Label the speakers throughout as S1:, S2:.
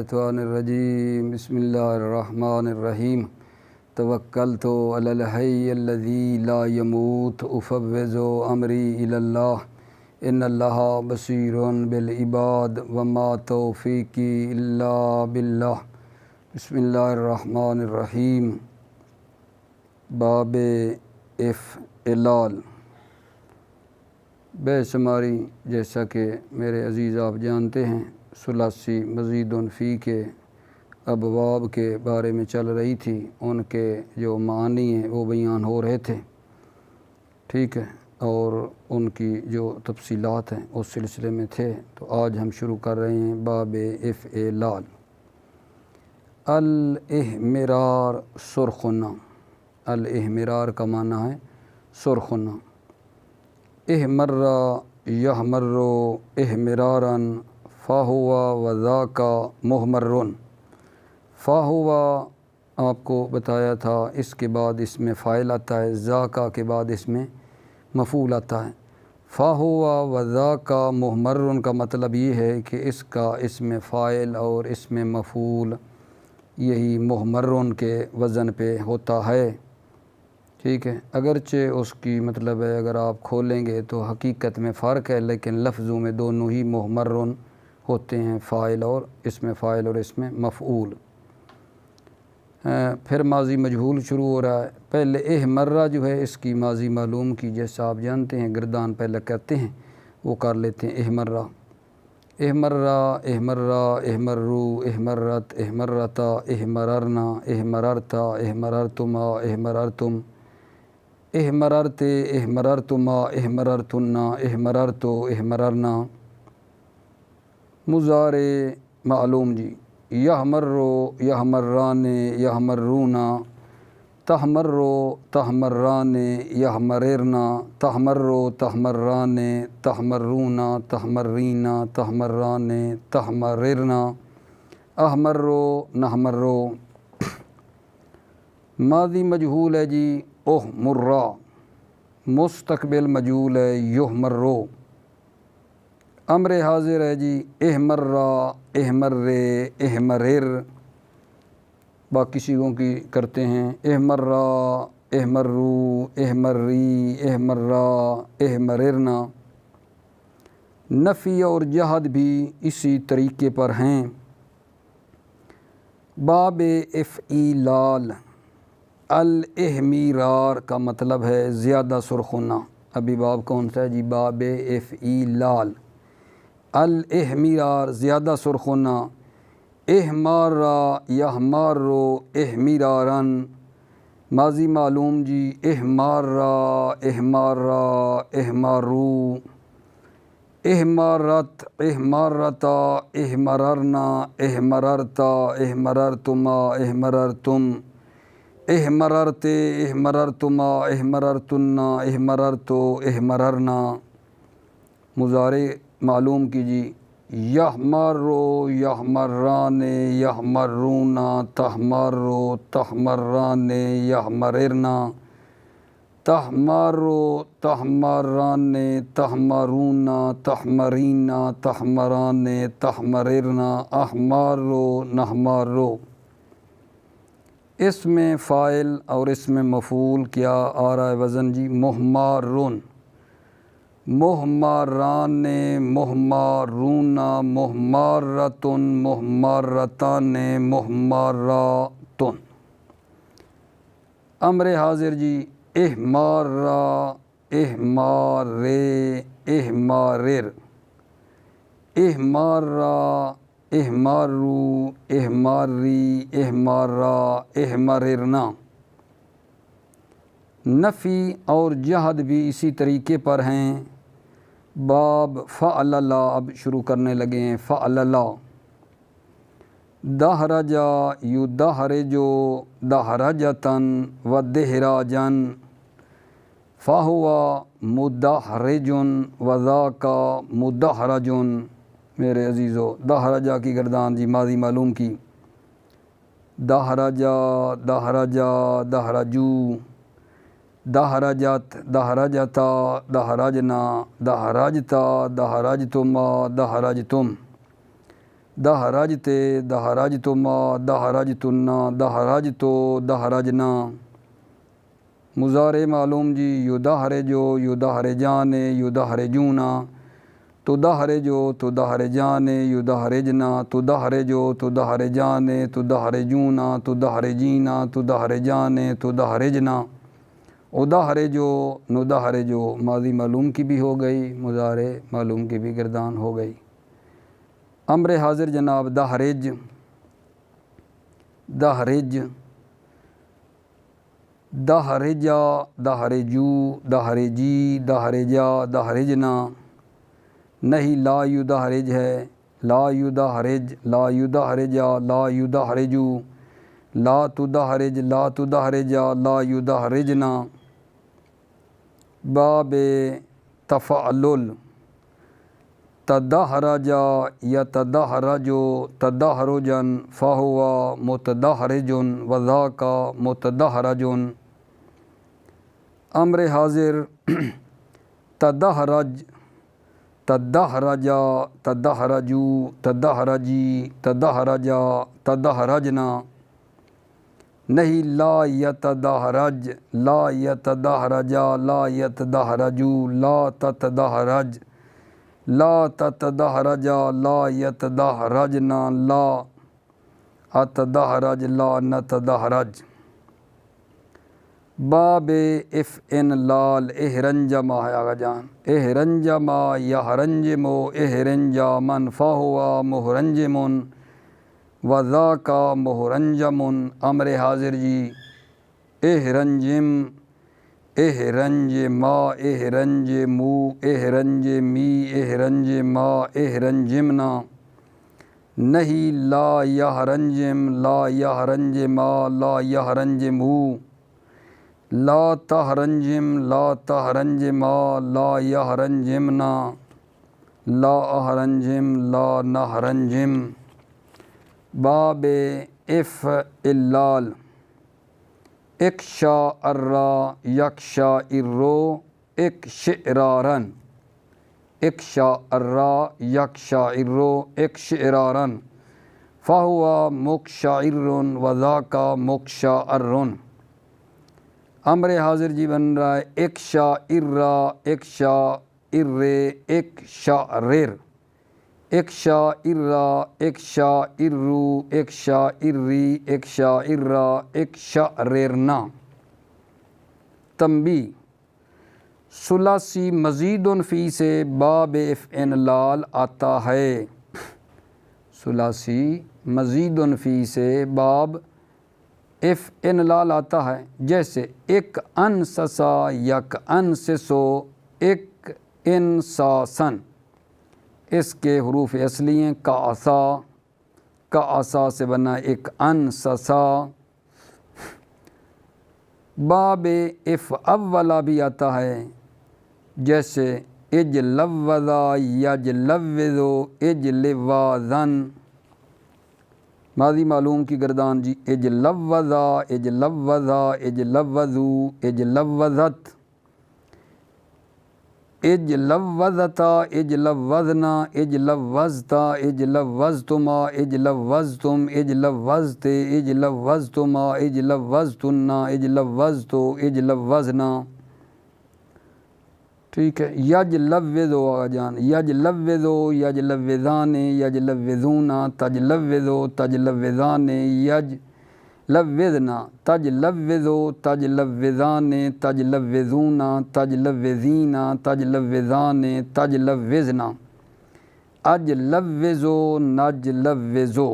S1: الشیطان الرجیم بسم اللہ الرحمن الرحیم توکلت علی الحی الذی لا یموت افوض امری الی اللہ ان اللہ بصیر بالعباد وما توفیقی الا باللہ۔ بسم اللہ الرحمن الرحیم۔ باب افعلال۔ بے شماری جیسا کہ میرے عزیز آپ جانتے ہیں ثلاثی مزید فی کے ابواب کے بارے میں چل رہی تھی، ان کے جو معنی ہیں وہ بیان ہو رہے تھے، ٹھیک ہے، اور ان کی جو تفصیلات ہیں اس سلسلے میں تھے۔ تو آج ہم شروع کر رہے ہیں باب افعلال۔ الاحمرار سرخ ہونا۔ الاحمرار کا معنی ہے سرخ ہونا۔ احمر یحمر احمرارا فہو وذاک محمر۔ فہو آپ کو بتایا تھا، اس کے بعد اس میں فاعل آتا ہے، ذاکا کے بعد اس میں مفعول آتا ہے۔ فہو وذاک محمر کا مطلب یہ ہے کہ اس کا اس میں فاعل اور اس میں مفعول یہی محمر کے وزن پہ ہوتا ہے، ٹھیک ہے، اگرچہ اس کی مطلب ہے اگر آپ کھولیں گے تو حقیقت میں فرق ہے، لیکن لفظوں میں دونوں ہی محمر ہوتے ہیں، فاعل اور اس میں فاعل اور اس میں مفعول۔ پھر ماضی مجہول شروع ہو رہا ہے۔ پہلے احمرہ جو ہے اس کی ماضی معلوم کی، جیسا آپ جانتے ہیں گردان پہلے کہتے ہیں وہ کر لیتے ہیں احمرہ۔ احمرہ احمرہ احمرو احمرت احمرتا احمررنا احمررتا احمررتما احمررتم احمررتے احمررتما احمررتنا احمررتو احمررنا۔ مضارع معلوم جی، یحمرو یحمران یحمرونا تحمرو تحمران یحمررنا تحمرو تحمران تحمرونا تحمرینا تحمران تحمررنا احمرو نحمرو۔ ماضی مجہول ہے جی احمرا، مستقبل مجہول ہے یحمرو۔ امر حاضر ہے جی احمرا احمرے احمرر، باقی چیزوں کی کرتے ہیں احمرا احمرو احمری احمرا احمررنا۔ نفی اور جہد بھی اسی طریقے پر ہیں۔ باب افعلال۔ الاحمرار کا مطلب ہے زیادہ سرخ ہونا۔ ابھی باب کون سا ہے جی؟ باب افعلال۔ الاحمرار زیادہ سرخ ہونا۔ احمارا یحمارو احمرارن، ماضی معلوم جی احمارا احمارا احمارو۔ احمارت احمارتا احمررنا احمررتا احمررتما احمررتم احمررتے احمررتما احمررتنا احمررتو احمررنا۔ مضارع معلوم کیجی، یحمرو یحمران یحمرونا تحمرو تحمران یحمررنا تحمرو تحمران تحمرونا تحمرینا تحمران تحمررنا احمرو نحمرو۔ اس میں فاعل اور اس میں مفعول کیا آ رہا ہے وزن جی؟ محمرون، محمران محمرون محمرتن محمرتان محمراتن۔ امر حاضر جی احمارا احمارے احمارر احمارا احمارو احماری احمارا احمررنا۔ نفی اور جہد بھی اسی طریقے پر ہیں۔ باب فعللا، اب شروع کرنے لگے ہیں فعللا۔ دہرجا یدہرجو دہرجتن ودہراجن فہو مدہرجن وذاک مدہرجن۔ میرے عزیزو دہرجا کی گردان جی ماضی معلوم کی، دہرجا دہرجا دہرجو دہرجت دہرجتا دہرجنا دہرجتا دہرجتما دہرجتم۔ دہرجتے دہرجتما دہرجتنا دہرجتو دہرجنا مضارع معلوم جی یدہرجو یدہرجان یدہرجونا تدہرجو تدہرجان یدہرجنا تدہرجو تدہرجان تدہرجونا تدہرجینا تدہرجان تدہرجنا ادہرجو ندہرجو ماضی معلوم کی بھی ہو گئی، مضارع معلوم کی بھی گردان ہو گئی۔ امر حاضر جناب دہرج دہرج دہرجا دہرجو دہرجی دہرجا دہرجنا نہیں لا یدہرج ہے، لا یدہرج لا یدہرجا لا یدہرجو لا تدہرج لا تدہرجا لا یدہرجنا باب تفعلل تدہرجا یتدہرجو تدہرجن فہو متدہرجن وذاک متدہرجن امر حاضر تدہرج تدہرجا تدہرجو تدہرجی تدہرجا تدہرجنا نہیں لا یتدہرج لا یتدہرجا لا یتدہرجو لا تتدہرج لا تتدہرجا لا یتدہرجنا لا اتدہرج لا نتدہرج باب افعن لال احرنجما ہے آغا جان احرنجما یحرنجمو احرنجا من فہوا محرنجمن وذاک محرنجمن امر حاضر جی احرنجم احرنجما احرنجمو احرنجمی احرنجما احرنجمنا نہیں لا یحرنجم لا یحرنجما لا یحرنجمو لا تحرنجم لا تحرنجما لا یحرنجمنا لا احرنجم لا نحرنجم باب افعلال اکشا ارا یکشا ارو اکشعرارن اکشا ارا یکشا ارو اکشعرارن فہو مکشعر وذاک مکشعر امر حاضر جی بن رہا ہے اکشا ارا اکشا ارے اکشعرر اکشا ارا اکشا ارو اکشا اری اکشا ارا اکشعررنا تنبیہ ثلاثی مزید فی سے باب افعن لال آتا ہے، ثلاثی مزید فی سے باب افعن لال آتا ہے، جیسے ایک انسسا یک انسسو ایک انساسن، اس کے حروف اصلی ہیں کا عصا سے بنا ایک انسسا۔ باب افعولا بھی آتا ہے، جیسے اجلوذا یجلوذو اجلوازن، ماضی معلوم کی گردان جی اجلوذا اجلوذا اجلوذو اجلوذت اجلوذتا اجلوذنا اجلوذتا اجلوذتما اجلوذتم اجلوذت اجلوذتما اجلوذتنا اجلوذتو اجلوذنا، ٹھیک ہے۔ یجلوذو آغا جان یجلوذو یجلوذان یجلوذونا تجلوذو تجلوذان یجلوذنا تجلوذو تجلوذان تجلوذونا تجلوذینا تجلوذان تجلوذنا اجلوذو نجلوذو،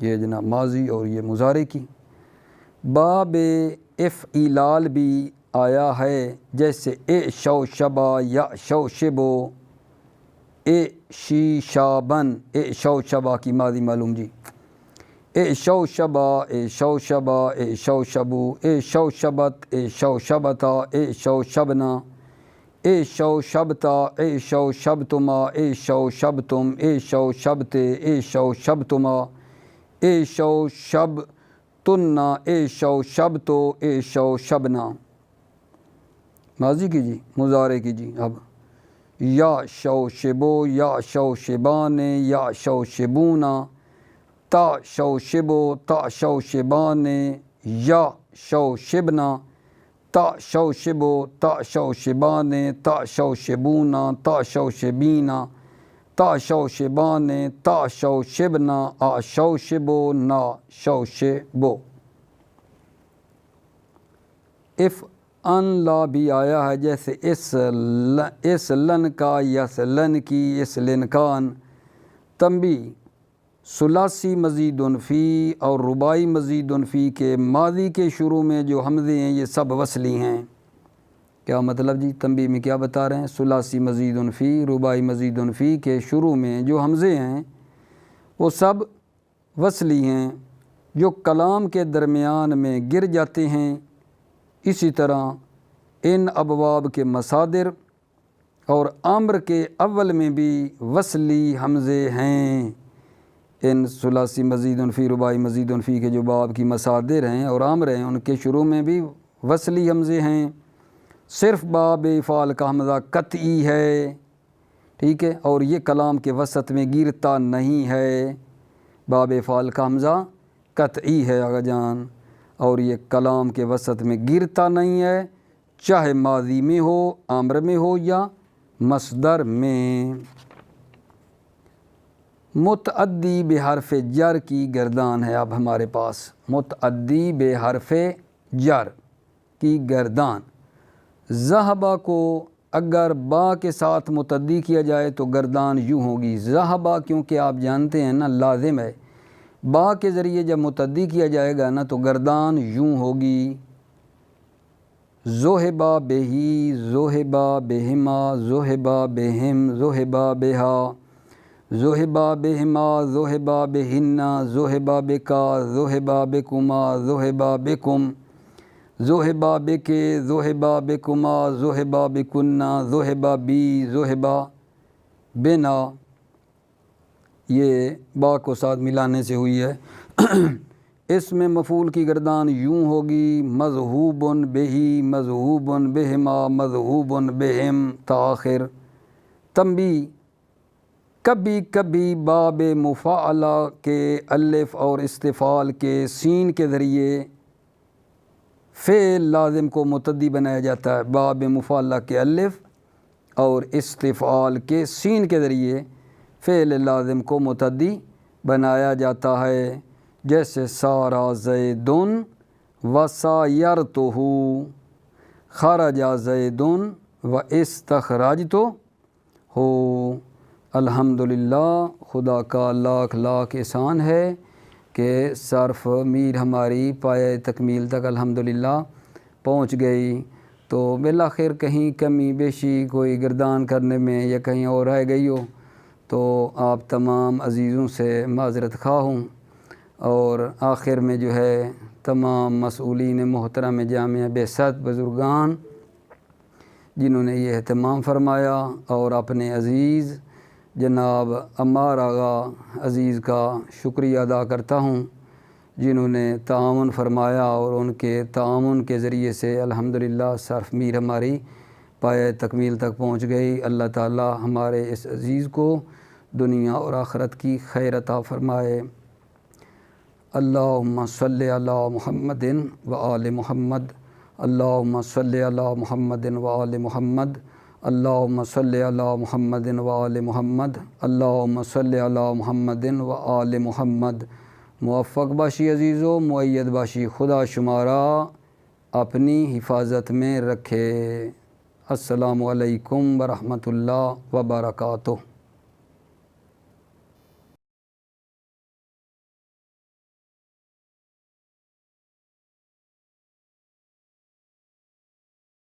S1: یہ جناب ماضی اور یہ مضارع کی۔ باب افعلال بھی آیا ہے، جیسے اے شو شبا یا شو شبو اے شی شابن، اے شو شبا کی ماضی معلوم جی اے شو شبا اے شو شبا اے شو شبو اے شو شبت اے شو شبتا اے شو شبنا اے شو شبتا اے شو شبتما اے شو شبتم اے شو شبتے اے شو شبتما اے شو شبتنا اے شو شبتو اے شو شبنا، ماضی کی جی مضارع کی جی۔ اب یعشوشبو یعشوشبان یعشوشبون تعشوشبو تعشوشبان یعشوشبن تعشوشبو تعشوشبان تعشوشبون تعشوشبین تعشوشبان تعشوشبن اعشوشبو نعشوشبو۔ اف ان لا بھی آیا ہے جیسے اس لن کا یس لن کی اس لنکان۔ تنبیہ، ثلاثی مزید فی اور رباعی مزید فی کے ماضی کے شروع میں جو حمزے ہیں یہ سب وصلی ہیں۔ کیا مطلب جی؟ تنبیہ میں کیا بتا رہے ہیں؟ ثلاثی مزید فی رباعی مزید فی کے شروع میں جو حمزے ہیں وہ سب وصلی ہیں جو کلام کے درمیان میں گر جاتے ہیں۔ اسی طرح ان ابواب کے مصادر اور امر کے اول میں بھی وصلی حمزے ہیں۔ ان ثلاثی مزید فی رباعی مزید فی کے جو باب کی مصادر ہیں اور امر ہیں ان کے شروع میں بھی وصلی حمزے ہیں۔ صرف باب افعال کا حمزہ قطعی ہے، ٹھیک ہے، اور یہ کلام کے وسط میں گرتا نہیں ہے۔ باب افعال کا حمزہ قطعی ہے آقا جان، اور یہ کلام کے وسط میں گرتا نہیں ہے، چاہے ماضی میں ہو، امر میں ہو یا مصدر میں۔ متعدی بحرف جر کی گردان ہے اب ہمارے پاس، متعدی بحرف جر کی گردان۔ ذہبہ کو اگر با کے ساتھ متعدی کیا جائے تو گردان یوں ہوگی، ذہبہ، کیونکہ آپ جانتے ہیں نا لازم ہے، با کے ذریعے جب متعدی کیا جائے گا نا تو گردان یوں ہوگی، ذہبہ بہی ذہبہ بہما ذہبہ بہم ذہبہ بہا ذہبہ بہما ذہبہ بہن ذہبہ بکا ذہبہ بکما ذہبہ بکم ذہبہ بکے ذہبہ بکما ذہبہ بکنا ذہبہ بی ذہبہ بنا۔ یہ با کو ساتھ ملانے سے ہوئی ہے۔ اس میں مفعول کی گردان یوں ہوگی، مذہوب بہی مذہوب بہما مذہوب بہم تاخر۔ تنبیہ، کبھی کبھی باب مفاعلہ کے الف اور استفعال کے سین کے ذریعے فعل لازم کو متعدی بنایا جاتا ہے۔ باب مفاعلہ کے الف اور استفعال کے سین کے ذریعے فعل لازم کو متعدی بنایا جاتا ہے، جیسے سارا زیدن و سایرتہ، خرج زیدن و استخرجتہ ہو۔ الحمدللہ، خدا کا لاکھ لاکھ احسان ہے کہ صرف میر ہماری پایہ تکمیل تک الحمدللہ پہنچ گئی۔ تو بالآخر کہیں کمی بیشی کوئی گردان کرنے میں یا کہیں اور رہ گئی ہو تو آپ تمام عزیزوں سے معذرت خواہ ہوں، اور آخر میں جو ہے تمام مسئولین محترم جامعہ بہست بزرگان جنہوں نے یہ اہتمام فرمایا، اور اپنے عزیز جناب عمار آغا عزیز کا شکریہ ادا کرتا ہوں جنہوں نے تعاون فرمایا، اور ان کے تعاون کے ذریعے سے الحمدللہ صرف میر ہماری پایہ تکمیل تک پہنچ گئی۔ اللہ تعالی ہمارے اس عزیز کو دنیا اور آخرت کی خیر عطا فرمائے۔ اللہم صلی علی محمد و آل محمد، اللہم صلی علی محمد و آل محمد، اللہم صلی علی محمد و آل محمد، اللہم صلی علی محمد و آل محمد۔ موفق باشی عزیزو، مؤید باشی، خدا شمارا اپنی حفاظت میں رکھے۔ السلام علیکم ورحمۃ اللہ وبرکاتہ۔